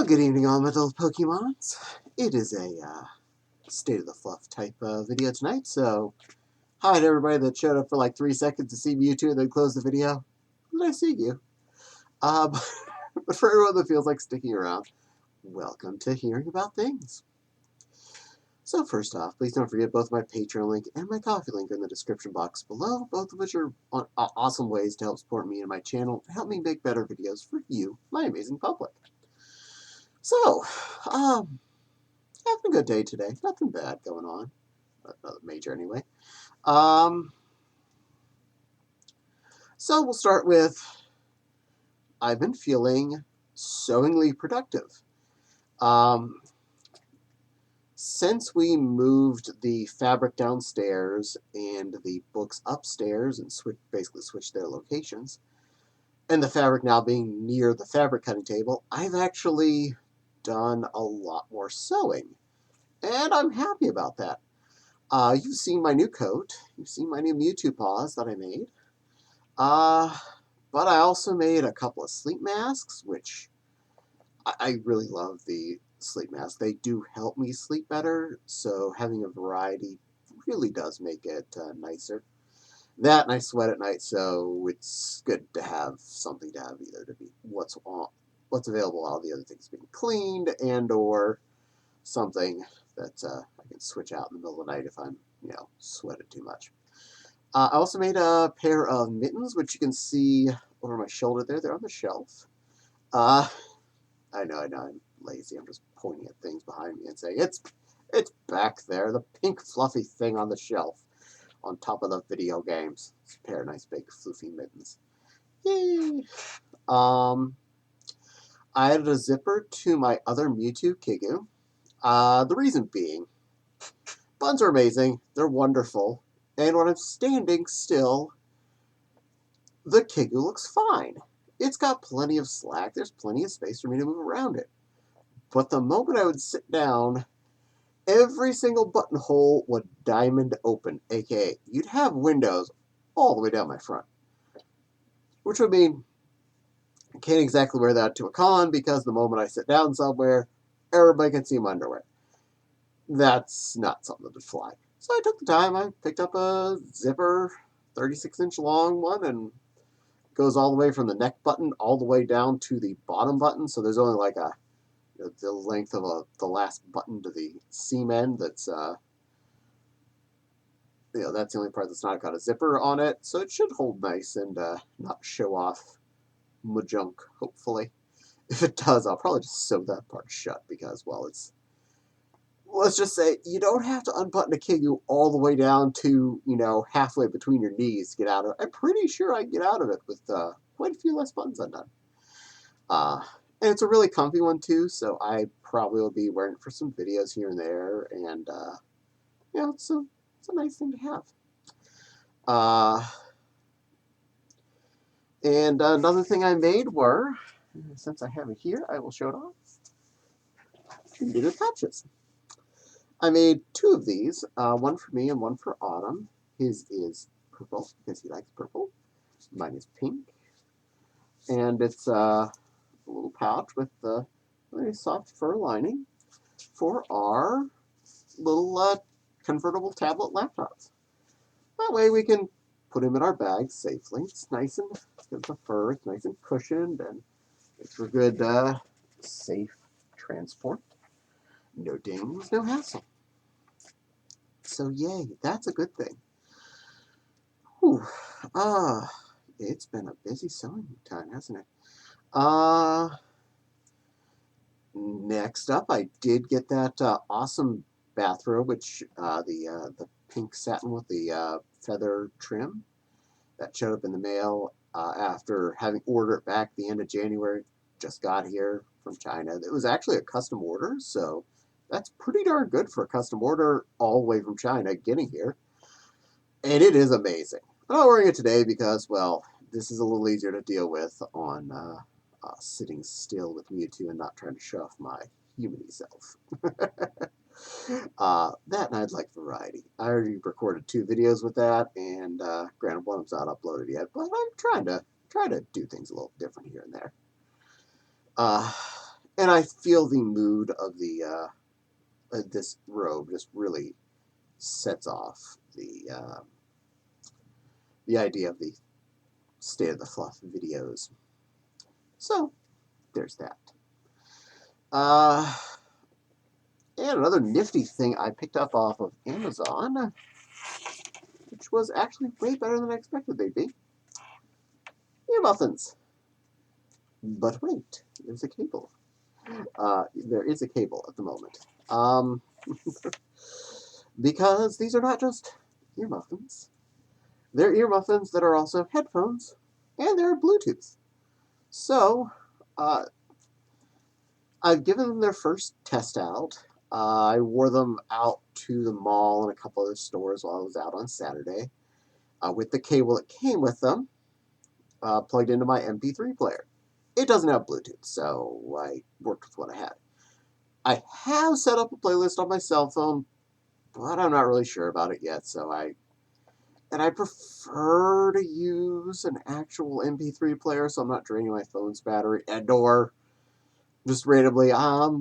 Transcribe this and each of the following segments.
Well, good evening, all my little Pokemons. It is a State of the Fluff type video tonight, so hi to everybody that showed up for like 3 seconds to see Mewtwo and then closed the video. Did I see you? But for everyone that feels like sticking around, welcome to Hearing About Things. So first off, please don't forget both my Patreon link and my Coffee link are in the description box below, both of which are awesome ways to help support me and my channel and help me make better videos for you, my amazing public. So, having a good day today. Nothing bad going on. Nothing major anyway. So we'll start with, I've been feeling sewingly productive. Since we moved the fabric downstairs and the books upstairs and basically switched their locations, and the fabric now being near the fabric cutting table, I've actually done a lot more sewing. And I'm happy about that. You've seen my new coat. You've seen my new Mewtwo paws that I made. But I also made a couple of sleep masks, which I really love the sleep masks. They do help me sleep better, so having a variety really does make it nicer. That and I sweat at night, so it's good to have something to have either to be what's available while the other things being cleaned and or something that I can switch out in the middle of the night if I'm, sweated too much. I also made a pair of mittens, which you can see over my shoulder there. They're on the shelf. I know, I'm lazy. I'm just pointing at things behind me and saying, it's back there, the pink fluffy thing on the shelf on top of the video games. It's a pair of nice big floofy mittens. Yay! I added a zipper to my other Mewtwo Kigu. The reason being, buns are amazing, they're wonderful, and when I'm standing still, the Kigu looks fine. It's got plenty of slack, there's plenty of space for me to move around it. But the moment I would sit down, every single buttonhole would diamond open, aka you'd have windows all the way down my front. Which would mean I can't exactly wear that to a con because the moment I sit down somewhere, everybody can see my underwear. That's not something that would fly. So I took the time, I picked up a zipper, 36-inch long one, and goes all the way from the neck button all the way down to the bottom button. So there's only like the length of the last button to the seam end that's, that's the only part that's not got a zipper on it. So it should hold nice and not show off my junk, hopefully. If it does, I'll probably just sew that part shut because, well, let's just say you don't have to unbutton a Kigu all the way down to, halfway between your knees to get out of it. I'm pretty sure I can get out of it with quite a few less buttons undone. And it's a really comfy one, too, so I probably will be wearing it for some videos here and there, and, it's a nice thing to have. And another thing I made were, since I have it here, I will show it off, little patches. I made 2 of these, one for me and one for Autumn. His is purple because he likes purple. Mine is pink. And it's a little pouch with a very soft fur lining for our little convertible tablet laptops. That way we can put him in our bag safely. It's nice and the fur, it's nice and cushioned, and it's for good, safe transport. No dings, no hassle. So yay, that's a good thing. Whew. It's been a busy sewing time, hasn't it? Next up, I did get that awesome bathrobe, which the pink satin with the feather trim that showed up in the mail after having ordered it back at the end of January. Just got here from China. It was actually a custom order, so that's pretty darn good for a custom order all the way from China getting here. And it is amazing. I'm not wearing it today because, well, this is a little easier to deal with on sitting still with Mewtwo and not trying to show off my human self. That and I'd like variety. I already recorded 2 videos with that, and granted, one of them's not uploaded yet, but I'm trying to do things a little different here and there. And I feel the mood of the this robe just really sets off the idea of the State of the Fluff videos. So there's that. And another nifty thing I picked up off of Amazon, which was actually way better than I expected they'd be. Ear muffins. But wait, there's a cable. There is a cable at the moment. Because these are not just ear muffins. They're ear muffins that are also headphones, and they're Bluetooth. So, I've given them their first test out. I wore them out to the mall and a couple other stores while I was out on Saturday with the cable that came with them plugged into my MP3 player. It doesn't have Bluetooth, so I worked with what I had. I have set up a playlist on my cell phone, but I'm not really sure about it yet, so I prefer to use an actual MP3 player so I'm not draining my phone's battery and/or just randomly,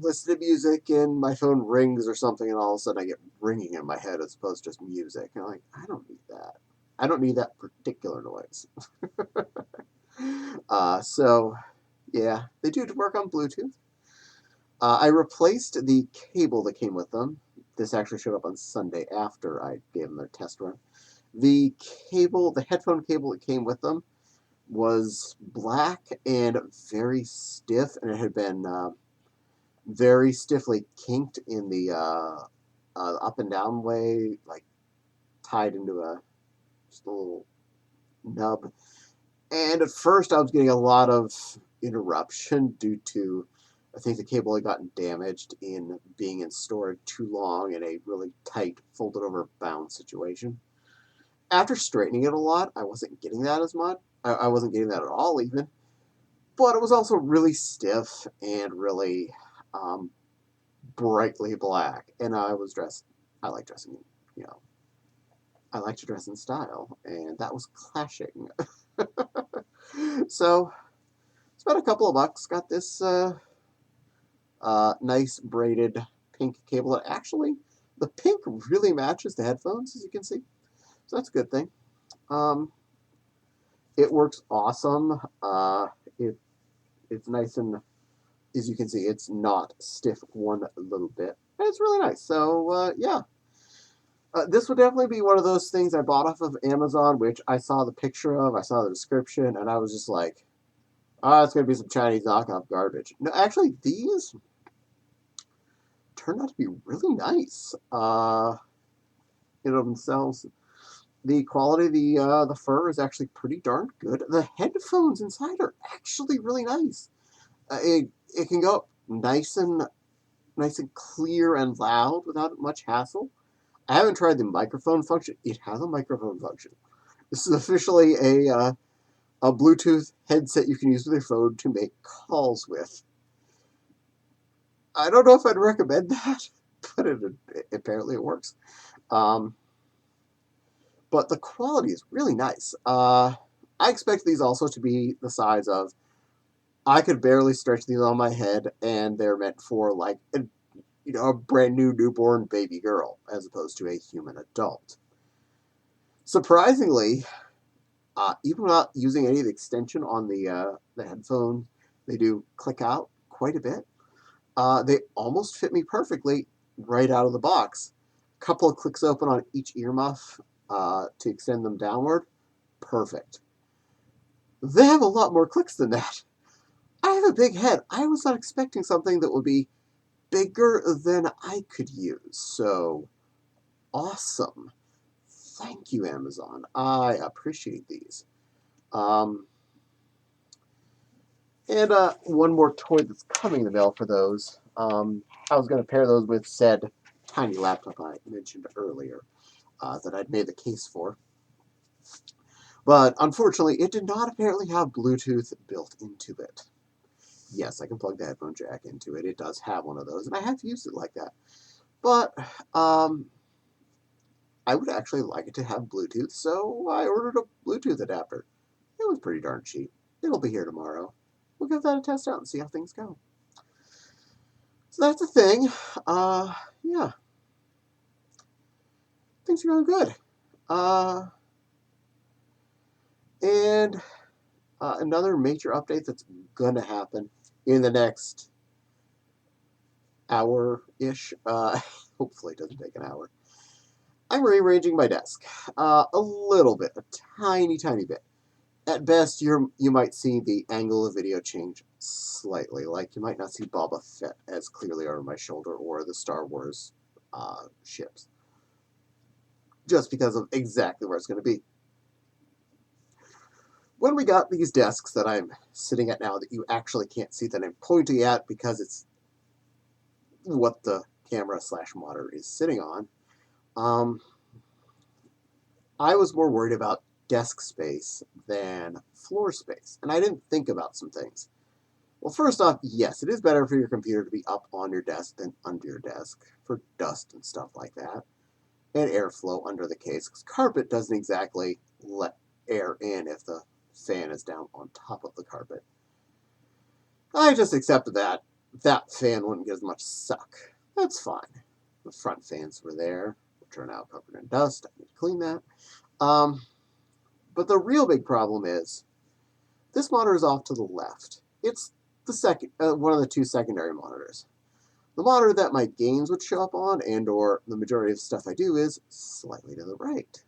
listening to music and my phone rings or something, and all of a sudden I get ringing in my head as opposed to just music. And I'm like, I don't need that. I don't need that particular noise. So, yeah, they do work on Bluetooth. I replaced the cable that came with them. This actually showed up on Sunday after I gave them their test run. The headphone cable that came with them was black and very stiff, and it had been very stiffly kinked in the up and down way, like tied into just a little nub. And at first, I was getting a lot of interruption due to, I think the cable had gotten damaged in being in storage too long in a really tight, folded over bound situation. After straightening it a lot, I wasn't getting that as much. I wasn't getting that at all, even. But it was also really stiff and really brightly black. And I like dressing, you know, I like to dress in style. And that was clashing. So, spent a couple of bucks, got this nice braided pink cable that actually, the pink really matches the headphones, as you can see. So that's a good thing. It works awesome. It's nice and, as you can see, it's not stiff one little bit. And it's really nice. So, yeah. This would definitely be one of those things I bought off of Amazon, which I saw the picture of, I saw the description, and I was just like, oh, it's going to be some Chinese knockoff garbage. No, actually, these turned out to be really nice. Themselves. The quality of the fur is actually pretty darn good. The headphones inside are actually really nice. It can go up nice and clear and loud without much hassle. I haven't tried the microphone function. It has a microphone function. This is officially a Bluetooth headset you can use with your phone to make calls with. I don't know if I'd recommend that, but apparently it works. But the quality is really nice. I expect these also to be the size of, I could barely stretch these on my head, and they're meant for like a brand new newborn baby girl as opposed to a human adult. Surprisingly, even without using any of the extension on the headphone, they do click out quite a bit. They almost fit me perfectly right out of the box. A couple of clicks open on each earmuff to extend them downward. Perfect. They have a lot more clicks than that. I have a big head. I was not expecting something that would be bigger than I could use. So, awesome. Thank you, Amazon. I appreciate these. And one more toy that's coming in the mail for those. I was going to pair those with said tiny laptop I mentioned earlier that I'd made the case for. But unfortunately, it did not apparently have Bluetooth built into it. Yes, I can plug the headphone jack into it. It does have one of those, and I have used it like that. But I would actually like it to have Bluetooth, so I ordered a Bluetooth adapter. It was pretty darn cheap. It'll be here tomorrow. We'll give that a test out and see how things go. So that's the thing. Yeah, things are going good. And another major update that's gonna happen in the next hour-ish. Hopefully it doesn't take an hour. I'm rearranging my desk a little bit, a tiny, tiny bit. At best, you might see the angle of video change slightly. Like you might not see Boba Fett as clearly over my shoulder or the Star Wars ships, just because of exactly where it's going to be. When we got these desks that I'm sitting at now that you actually can't see that I'm pointing at because it's what the camera / monitor is sitting on, I was more worried about desk space than floor space, and I didn't think about some things. Well, first off, yes, it is better for your computer to be up on your desk than under your desk for dust and stuff like that, and airflow under the case, because carpet doesn't exactly let air in if the fan is down on top of the carpet. I just accepted that that fan wouldn't get as much suck. That's fine. The front fans were there, which are now covered in dust. I need to clean that. But the real big problem is this monitor is off to the left. It's the second, one of the two secondary monitors. The monitor that my games would show up on and/or the majority of stuff I do is slightly to the right.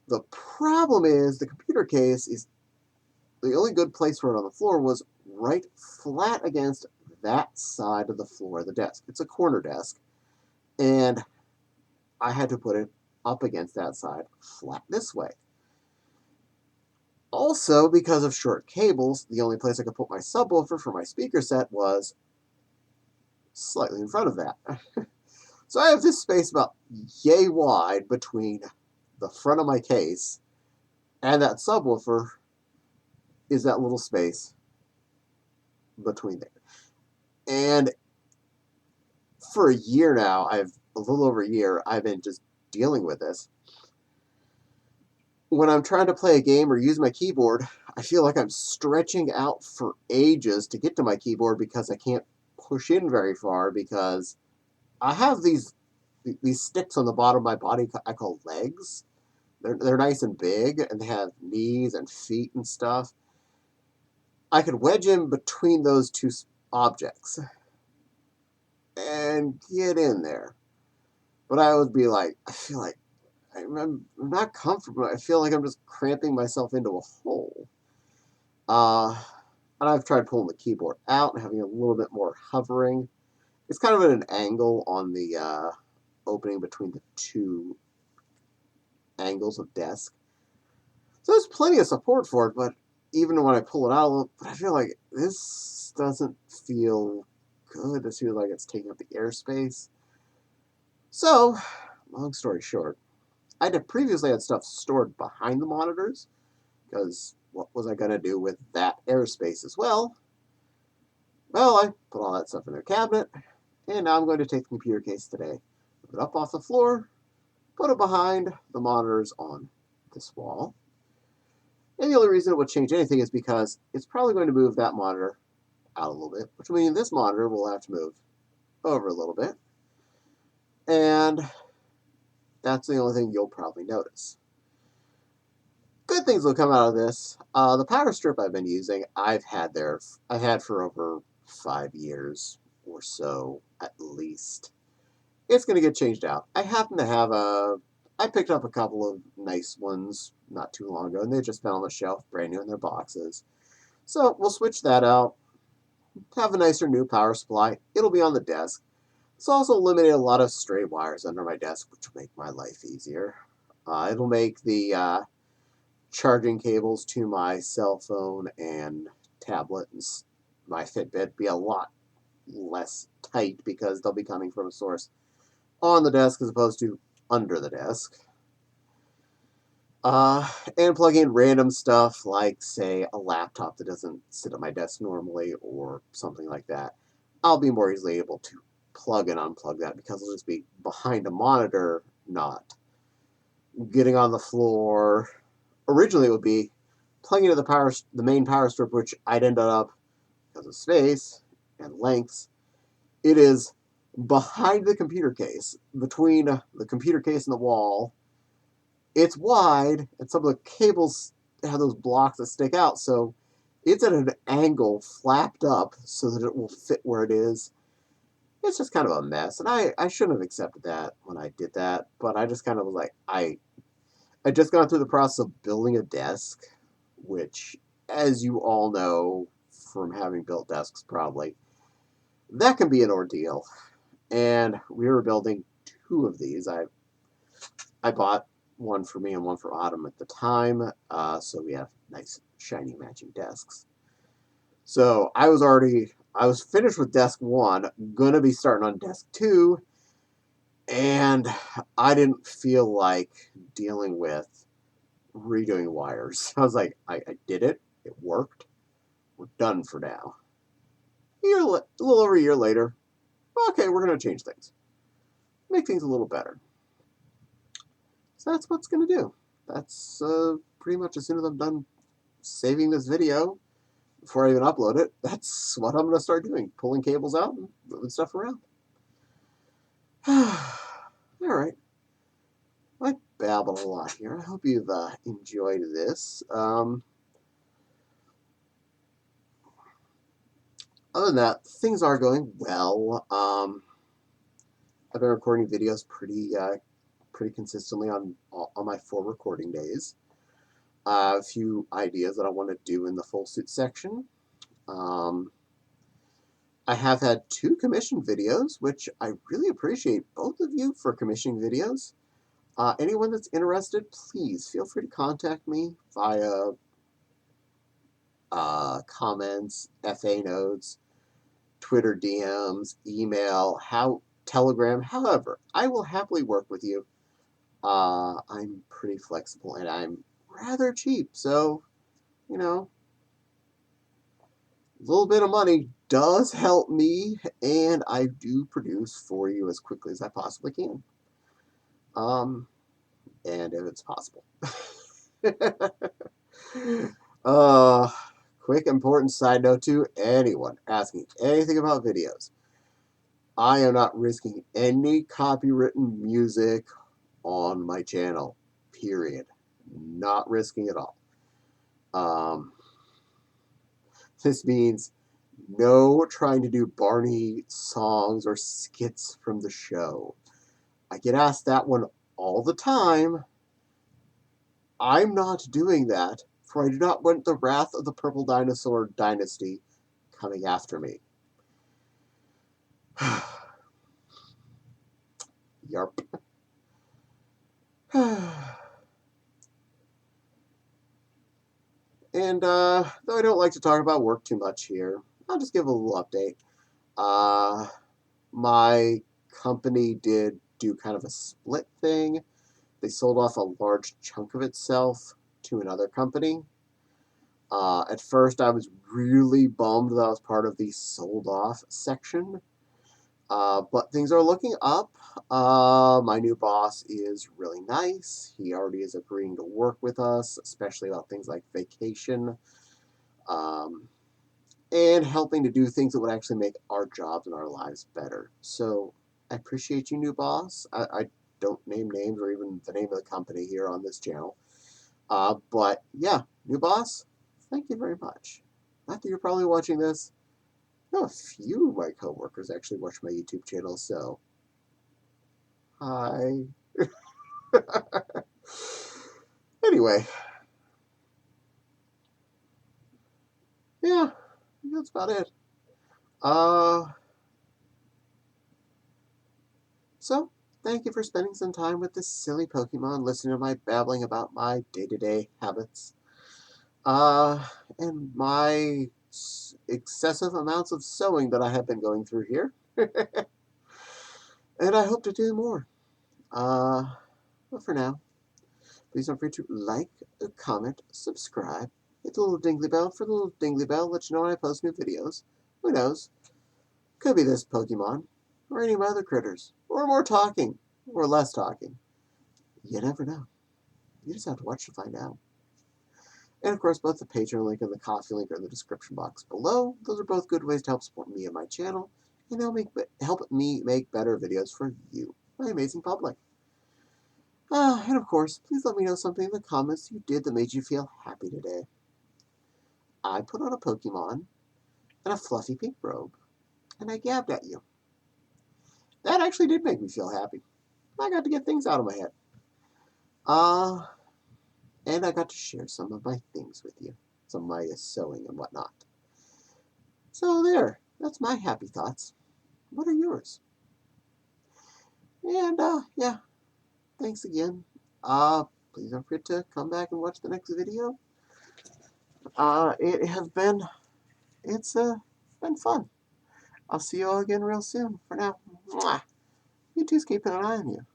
The problem is the computer case is the only good place for it on the floor was right flat against that side of the floor of the desk. It's a corner desk, and I had to put it up against that side flat this way. Also, because of short cables, the only place I could put my subwoofer for my speaker set was slightly in front of that. So I have this space about yay wide between the front of my case and that subwoofer is that little space between there. And for a year now, a little over a year, I've been just dealing with this. When I'm trying to play a game or use my keyboard, I feel like I'm stretching out for ages to get to my keyboard because I can't push in very far because I have these sticks on the bottom of my body I call legs. They're nice and big, and they have knees and feet and stuff. I could wedge in between those two objects and get in there. But I would be like, I feel like I'm not comfortable. I feel like I'm just cramping myself into a hole. And I've tried pulling the keyboard out and having a little bit more hovering. It's kind of at an angle on the opening between the two angles of desk. So there's plenty of support for it, but even when I pull it out, I feel like this doesn't feel good. This feels like it's taking up the airspace. So, long story short, I previously had stuff stored behind the monitors, because what was I going to do with that airspace as well? Well, I put all that stuff in a cabinet, and now I'm going to take the computer case today, move it up off the floor, put it behind the monitors on this wall. And the only reason it would change anything is because it's probably going to move that monitor out a little bit, which means this monitor will have to move over a little bit. And that's the only thing you'll probably notice. Good things will come out of this. The power strip I've been using, I've had for over 5 years or so, at least. It's going to get changed out. I happen to have I picked up a couple of nice ones not too long ago, and they've just been on the shelf, brand new in their boxes. So we'll switch that out, have a nicer new power supply. It'll be on the desk. It's also eliminated a lot of stray wires under my desk, which will make my life easier. It'll make the charging cables to my cell phone and tablet and my Fitbit be a lot less tight because they'll be coming from a source on the desk as opposed to under the desk. And plug in random stuff like, say, a laptop that doesn't sit at my desk normally or something like that. I'll be more easily able to plug and unplug that because it'll just be behind a monitor, not getting on the floor. Originally, it would be plugging into the main power strip, which I'd ended up, because of space, and lengths. It is behind the computer case, between the computer case and the wall. It's wide, and some of the cables have those blocks that stick out, so it's at an angle, flapped up, so that it will fit where it is. It's just kind of a mess, and I shouldn't have accepted that when I did that, but I just kind of was like, I just gone through the process of building a desk, which, as you all know from having built desks probably, that can be an ordeal. And we were building two of these. I bought one for me and one for Autumn at the time, so we have nice shiny matching desks. So I was finished with desk one, gonna be starting on desk two, and I didn't feel like dealing with redoing wires. I was like, I did it. It worked. We're done for now. A little over a year later, okay, we're going to change things. Make things a little better. So that's what's going to do. That's pretty much as soon as I'm done saving this video, before I even upload it, that's what I'm going to start doing. Pulling cables out and moving stuff around. All right. I babbled a lot here. I hope you've enjoyed this. Other than that, things are going well. I've been recording videos pretty consistently on my 4 recording days. A few ideas that I want to do in the full suit section. I have had 2 commissioned videos, which I really appreciate both of you for commissioning videos. Anyone that's interested, please feel free to contact me via comments, FA notes, Twitter DMs, email, Telegram, however. I will happily work with you. I'm pretty flexible and I'm rather cheap, so, you know, a little bit of money does help me, and I do produce for you as quickly as I possibly can. And if it's possible. Quick important side note to anyone asking anything about videos. I am not risking any copywritten music on my channel, period. Not risking it all. This means no trying to do Barney songs or skits from the show. I get asked that one all the time. I'm not doing that, for I do not want the wrath of the Purple Dinosaur Dynasty coming after me. Yarp. And though I don't like to talk about work too much here, I'll just give a little update. My company did do kind of a split thing. They sold off a large chunk of itself to another company. At first, I was really bummed that I was part of the sold off section. But things are looking up. My new boss is really nice. He already is agreeing to work with us, especially about things like vacation, and helping to do things that would actually make our jobs and our lives better. So I appreciate you, new boss. I don't name names or even the name of the company here on this channel. But yeah, new boss, thank you very much. Not that you're probably watching this. I know a few of my coworkers actually watch my YouTube channel, so hi. Anyway, yeah, that's about it. So thank you for spending some time with this silly Pokemon, listening to my babbling about my day-to-day habits, and my excessive amounts of sewing that I have been going through here. And I hope to do more. But for now, please don't forget to like, comment, subscribe, hit the little dingly bell for the little dingly bell, let you know when I post new videos. Who knows? Could be this Pokemon, or any of my other critters, or more talking, or less talking. You never know. You just have to watch to find out. And of course, both the Patreon link and the Coffee link are in the description box below. Those are both good ways to help support me and my channel, and help me make better videos for you, my amazing public. And of course, please let me know something in the comments you did that made you feel happy today. I put on a Pokemon and a fluffy pink robe, and I gabbed at you. That actually did make me feel happy. I got to get things out of my head. And I got to share some of my things with you. Some of my sewing and whatnot. So there, that's my happy thoughts. What are yours? And, yeah, thanks again. Please don't forget to come back and watch the next video. It's been fun. I'll see you all again real soon. For now, mwah. You two's keeping an eye on you.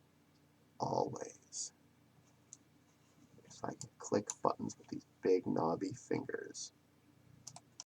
Always. If I can click buttons with these big knobby fingers.